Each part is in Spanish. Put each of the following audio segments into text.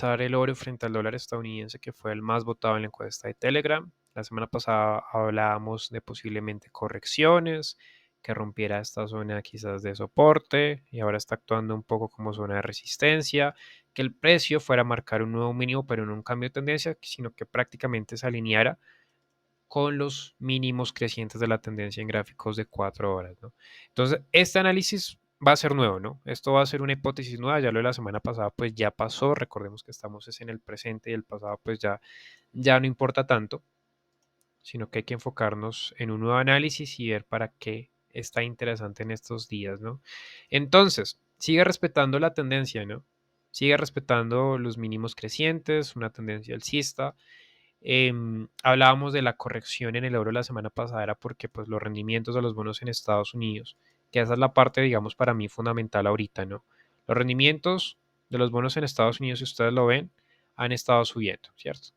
estar el oro frente al dólar estadounidense, que fue el más votado en la encuesta de Telegram. La semana pasada hablábamos de posiblemente correcciones, que rompiera esta zona quizás de soporte y ahora está actuando un poco como zona de resistencia, que el precio fuera a marcar un nuevo mínimo, pero no un cambio de tendencia, sino que prácticamente se alineara con los mínimos crecientes de la tendencia en gráficos de 4 horas, ¿no? Entonces, este análisis va a ser nuevo, ¿no? Esto va a ser una hipótesis nueva, ya lo de la semana pasada pues ya pasó, recordemos que estamos es en el presente y el pasado pues ya no importa tanto, sino que hay que enfocarnos en un nuevo análisis y ver para qué está interesante en estos días, ¿no? Entonces, sigue respetando la tendencia, ¿no? Sigue respetando los mínimos crecientes, una tendencia alcista, hablábamos de la corrección en el euro la semana pasada, era porque pues los rendimientos de los bonos en Estados Unidos, que esa es la parte, digamos, para mí fundamental ahorita, ¿no? Los rendimientos de los bonos en Estados Unidos, si ustedes lo ven, han estado subiendo, ¿cierto?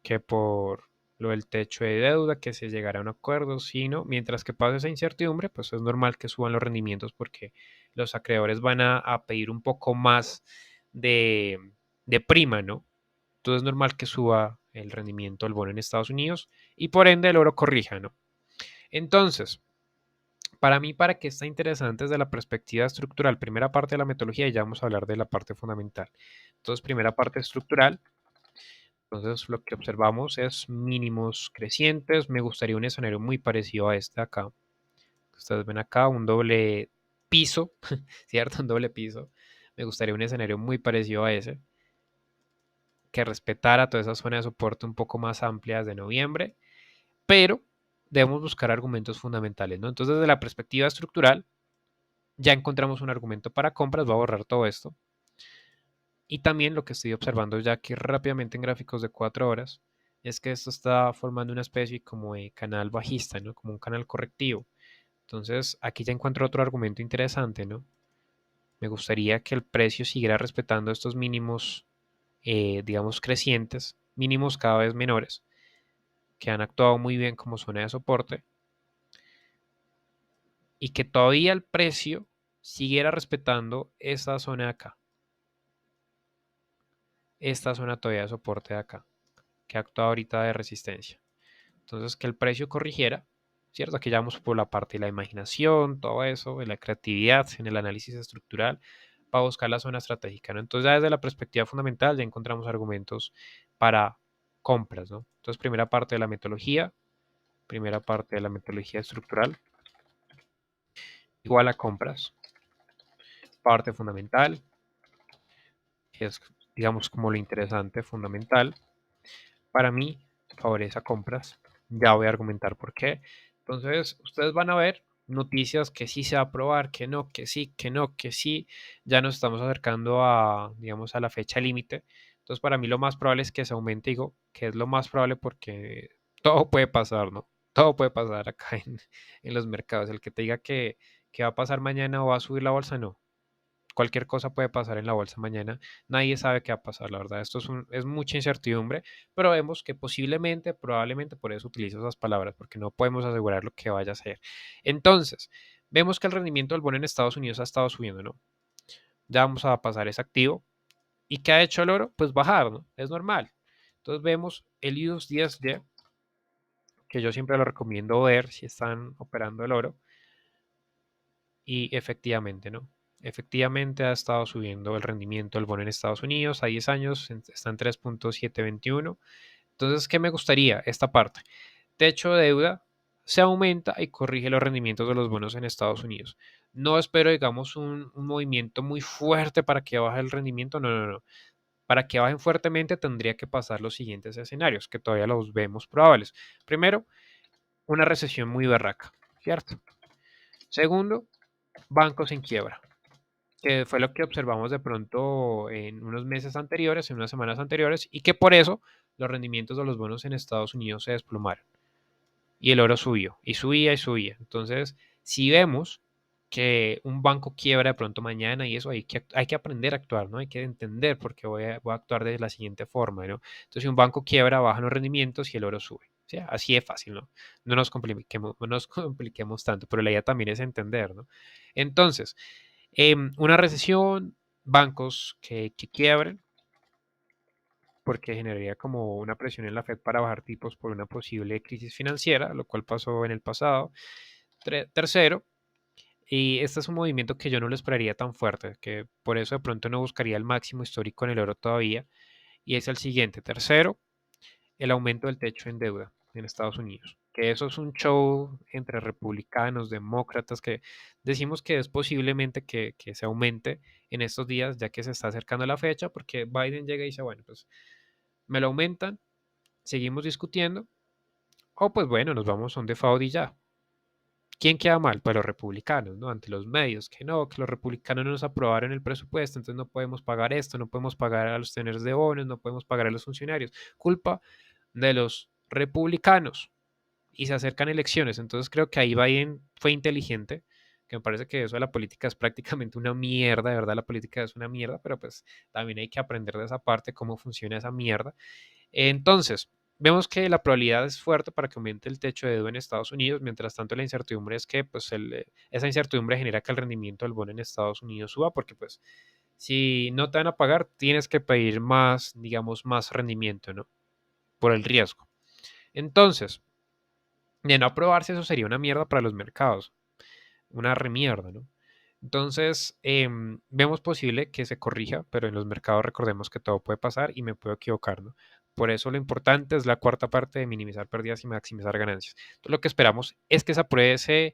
Que por lo del techo de deuda, que se llegará a un acuerdo, sí, ¿no? Mientras que pase esa incertidumbre, pues es normal que suban los rendimientos porque los acreedores van a pedir un poco más de, de prima, ¿no? Entonces es normal que suba el rendimiento del bono en Estados Unidos y por ende el oro corrija, ¿no? Entonces, para mí, para que está interesante desde la perspectiva estructural, primera parte de la metodología y ya vamos a hablar de la parte fundamental. Entonces, primera parte estructural, entonces lo que observamos es mínimos crecientes, me gustaría un escenario muy parecido a este acá. Ustedes ven acá un doble piso, ¿cierto? Un doble piso. Me gustaría un escenario muy parecido a ese, que respetara toda esa zona de soporte un poco más amplia de noviembre, pero debemos buscar argumentos fundamentales, ¿no? Entonces, desde la perspectiva estructural, ya encontramos un argumento para compras, voy a borrar todo esto. Y también lo que estoy observando ya aquí rápidamente en gráficos de 4 horas es que esto está formando una especie como de canal bajista, ¿no? Como un canal correctivo. Entonces, aquí ya encuentro otro argumento interesante, ¿no? Me gustaría que el precio siguiera respetando estos mínimos, digamos, crecientes, mínimos cada vez menores, que han actuado muy bien como zona de soporte, y que todavía el precio siguiera respetando esta zona de acá, esta zona todavía de soporte de acá, que actúa ahorita de resistencia. Entonces, que el precio corrigiera, ¿cierto? Aquí ya vamos por la parte de la imaginación, todo eso, de la creatividad, en el análisis estructural, para buscar la zona estratégica, ¿no? Entonces, ya desde la perspectiva fundamental, ya encontramos argumentos para compras, ¿no? Entonces, primera parte de la metodología estructural, igual a compras, parte fundamental, que es, digamos, como lo interesante, fundamental, para mí favorece a compras. Ya voy a argumentar por qué. Entonces, ustedes van a ver noticias que sí se va a aprobar, que no, que sí, que no, que sí. Ya nos estamos acercando a, digamos, a la fecha límite. Entonces, para mí lo más probable es que se aumente, digo, que es lo más probable porque todo puede pasar, ¿no? Todo puede pasar acá en los mercados. El que te diga que va a pasar mañana o va a subir la bolsa, no, cualquier cosa puede pasar en la bolsa mañana, nadie sabe qué va a pasar, la verdad, esto es mucha incertidumbre, pero vemos que posiblemente, probablemente, por eso utilizo esas palabras, porque no podemos asegurar lo que vaya a ser. Entonces, vemos que el rendimiento del bono en Estados Unidos ha estado subiendo, ¿no? Ya vamos a pasar ese activo. ¿Y qué ha hecho el oro? Pues bajar, ¿no? Es normal. Entonces vemos el IUS 10Y, que yo siempre lo recomiendo ver si están operando el oro, y efectivamente, ¿no? Efectivamente ha estado subiendo el rendimiento del bono en Estados Unidos a 10 años, está en 3.721. Entonces, ¿qué me gustaría? Esta parte. Techo de deuda se aumenta y corrige los rendimientos de los bonos en Estados Unidos. No espero, digamos, un movimiento muy fuerte para que baje el rendimiento. No, no, no. Para que bajen fuertemente tendría que pasar los siguientes escenarios, que todavía los vemos probables. Primero, una recesión muy berraca, ¿cierto? Segundo, bancos en quiebra, que fue lo que observamos de pronto en unos meses anteriores, en unas semanas anteriores, y que por eso los rendimientos de los bonos en Estados Unidos se desplomaron y el oro subió, y subía y subía. Entonces, si vemos que un banco quiebra de pronto mañana y eso, hay que aprender a actuar, ¿no? Hay que entender por qué voy a actuar de la siguiente forma, ¿no? Entonces, si un banco quiebra, bajan los rendimientos y el oro sube. ¿Sí? Así es fácil, ¿no? No nos compliquemos tanto, pero la idea también es entender, ¿no? Entonces, una recesión, bancos que quiebren, porque generaría como una presión en la Fed para bajar tipos por una posible crisis financiera, lo cual pasó en el pasado. Tercero, y este es un movimiento que yo no lo esperaría tan fuerte, que por eso de pronto no buscaría el máximo histórico en el oro todavía, y es el siguiente. Tercero, el aumento del techo en deuda en Estados Unidos, que eso es un show entre republicanos, demócratas, que decimos que es posiblemente que se aumente en estos días, ya que se está acercando la fecha, porque Biden llega y dice, bueno, pues me lo aumentan, seguimos discutiendo, o pues bueno, nos vamos a un default y ya. ¿Quién queda mal? Pues los republicanos, ¿no? Ante los medios, que no, que los republicanos no nos aprobaron el presupuesto, entonces no podemos pagar esto, no podemos pagar a los tenedores de bonos, no podemos pagar a los funcionarios. Culpa de los republicanos. Y se acercan elecciones, entonces creo que ahí Biden fue inteligente, que me parece que eso de la política es prácticamente una mierda, de verdad la política es una mierda, pero pues también hay que aprender de esa parte, cómo funciona esa mierda. Entonces, vemos que la probabilidad es fuerte para que aumente el techo de deuda en Estados Unidos. Mientras tanto, la incertidumbre es que pues, esa incertidumbre genera que el rendimiento del bono en Estados Unidos suba, porque pues si no te van a pagar, tienes que pedir más, digamos, más rendimiento, ¿no? Por el riesgo. Entonces, de no aprobarse, eso sería una mierda para los mercados, una remierda, ¿no? Entonces, vemos posible que se corrija, pero en los mercados recordemos que todo puede pasar y me puedo equivocar, ¿no? Por eso lo importante es la cuarta parte de minimizar pérdidas y maximizar ganancias. Entonces, lo que esperamos es que se apruebe ese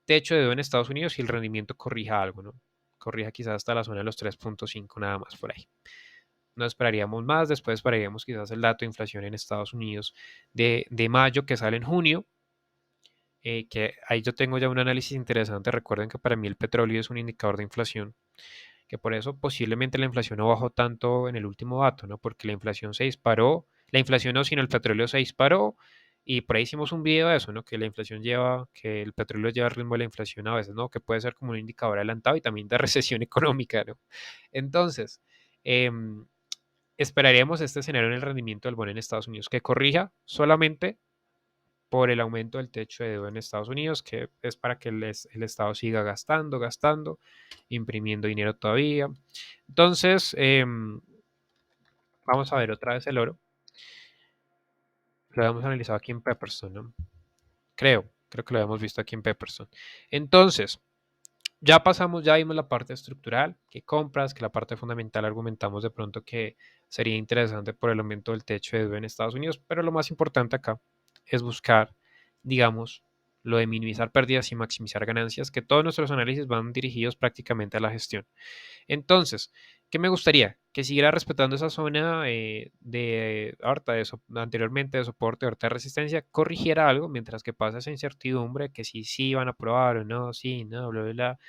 techo de deuda en Estados Unidos y el rendimiento corrija algo, ¿no? Corrija quizás hasta la zona de los 3.5 nada más por ahí. No esperaríamos más, después esperaríamos quizás el dato de inflación en Estados Unidos de mayo que sale en junio, que ahí yo tengo ya un análisis interesante. Recuerden que para mí el petróleo es un indicador de inflación, que por eso posiblemente la inflación no bajó tanto en el último dato, ¿no? Porque la inflación se disparó, la inflación no, sino el petróleo se disparó, y por ahí hicimos un video de eso, ¿no? Que la inflación lleva, que el petróleo lleva el ritmo de la inflación a veces, ¿no? Que puede ser como un indicador adelantado y también de recesión económica, ¿no? Entonces, em, esperaríamos este escenario en el rendimiento del bono en Estados Unidos, que corrija solamente por el aumento del techo de deuda en Estados Unidos, que es para que el Estado siga gastando, gastando, imprimiendo dinero todavía. Entonces, vamos a ver otra vez el oro. Lo hemos analizado aquí en Pepperstone, ¿no? Creo que lo hemos visto aquí en Pepperstone. Entonces, ya pasamos, ya vimos la parte estructural, que compras, que la parte fundamental argumentamos de pronto que sería interesante por el aumento del techo de deuda en Estados Unidos, pero lo más importante acá es buscar, digamos, lo de minimizar pérdidas y maximizar ganancias, que todos nuestros análisis van dirigidos prácticamente a la gestión. Entonces, ¿qué me gustaría? Que siguiera respetando esa zona anteriormente de soporte, ahorita de resistencia, corrigiera algo mientras que pasa esa incertidumbre, que si van a aprobar o no, sí, no, bla, bla, bla.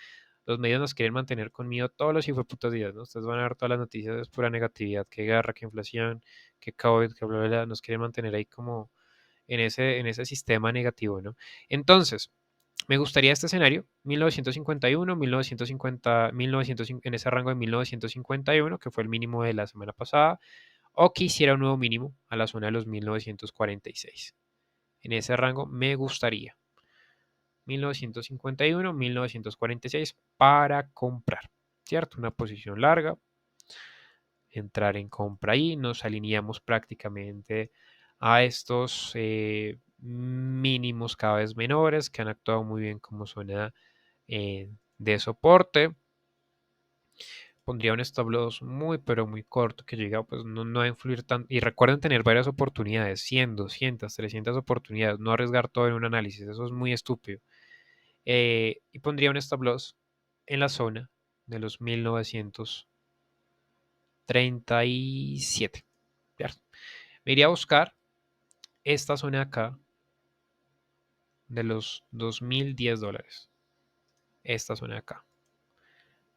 Los medios nos quieren mantener con miedo todos los hijueputos días, ¿no? Ustedes van a ver todas las noticias, es pura negatividad, que guerra, que inflación, que COVID, que bla, bla, bla, nos quieren mantener ahí como en ese sistema negativo, ¿no? Entonces, me gustaría este escenario, 1951, 1950, 1900, en ese rango de 1951, que fue el mínimo de la semana pasada, o que hiciera un nuevo mínimo a la zona de los 1946. En ese rango me gustaría 1951, 1946 para comprar, ¿cierto? Una posición larga, entrar en compra ahí, nos alineamos prácticamente a estos mínimos cada vez menores que han actuado muy bien como zona de soporte. Pondría un stop loss muy pero muy corto que llega pues no a influir tanto. Y recuerden tener varias oportunidades, 100, 200, 300 oportunidades, no arriesgar todo en un análisis, eso es muy estúpido. Y pondría un stop loss en la zona de los 1937. ¿Cierto? Me iría a buscar esta zona acá de los $2010. Esta zona acá.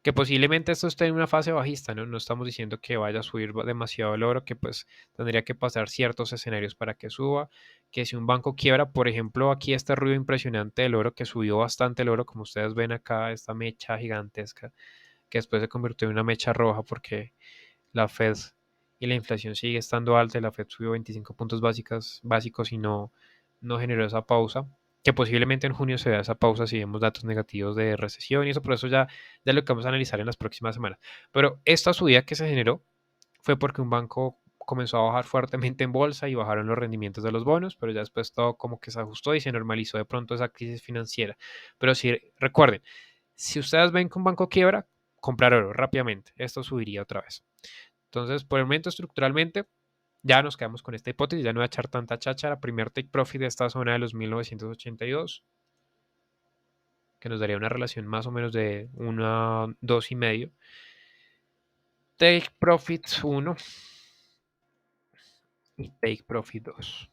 Que posiblemente esto esté en una fase bajista, ¿no? No estamos diciendo que vaya a subir demasiado el oro, que pues tendría que pasar ciertos escenarios para que suba, que si un banco quiebra, por ejemplo, aquí este ruido impresionante del oro, que subió bastante el oro, como ustedes ven acá, esta mecha gigantesca, que después se convirtió en una mecha roja porque la Fed y la inflación sigue estando alta, y la Fed subió 25 puntos básicos y no generó esa pausa, que posiblemente en junio se vea esa pausa si vemos datos negativos de recesión y eso, por eso ya lo que vamos a analizar en las próximas semanas. Pero esta subida que se generó fue porque un banco comenzó a bajar fuertemente en bolsa y bajaron los rendimientos de los bonos, pero ya después todo como que se ajustó y se normalizó de pronto esa crisis financiera. Pero sí, recuerden, si ustedes ven que un banco quiebra, comprar oro rápidamente. Esto subiría otra vez. Entonces, por el momento, estructuralmente, ya nos quedamos con esta hipótesis. Ya no voy a echar tanta cháchara. Primer take profit de esta zona de los 1982, que nos daría una relación más o menos de 2,5. Take profit 1 y take profit 2.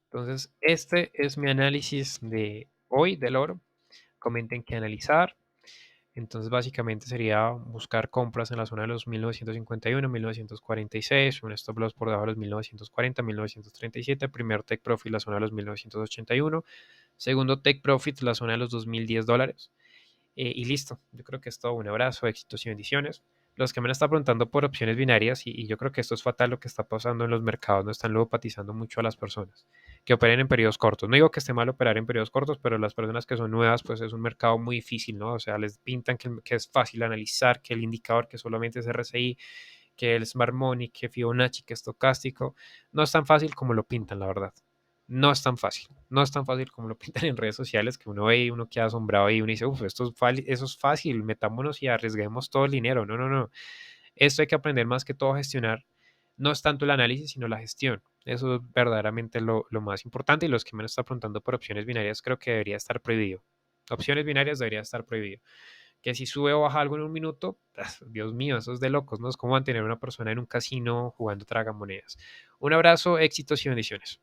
Entonces, este es mi análisis de hoy del oro. Comenten qué analizar. Entonces, básicamente sería buscar compras en la zona de los 1951, 1946, un stop loss por debajo de los 1940, 1937, primer take profit la zona de los 1981, segundo take profit la zona de los $2010. Y listo, yo creo que es todo. Un abrazo, éxitos y bendiciones. Los que me han estado preguntando por opciones binarias, y yo creo que esto es fatal lo que está pasando en los mercados, no están ludopatizando mucho a las personas que operen en periodos cortos. No digo que esté mal operar en periodos cortos, pero las personas que son nuevas, pues es un mercado muy difícil, ¿no? O sea, les pintan que es fácil analizar, que el indicador que solamente es RSI, que el Smart Money, que Fibonacci, que estocástico. No es tan fácil como lo pintan, la verdad. No es tan fácil. No es tan fácil como lo pintan en redes sociales, que uno ve y uno queda asombrado y uno dice, uff, eso es fácil, metámonos y arriesguemos todo el dinero. No, no, no. Esto hay que aprender más que todo a gestionar. No es tanto el análisis, sino la gestión. Eso es verdaderamente lo más importante, y los que me están preguntando por opciones binarias creo que debería estar prohibido. Opciones binarias debería estar prohibido. Que si sube o baja algo en un minuto, Dios mío, eso es de locos, ¿no? Es como mantener a una persona en un casino jugando tragamonedas. Un abrazo, éxitos y bendiciones.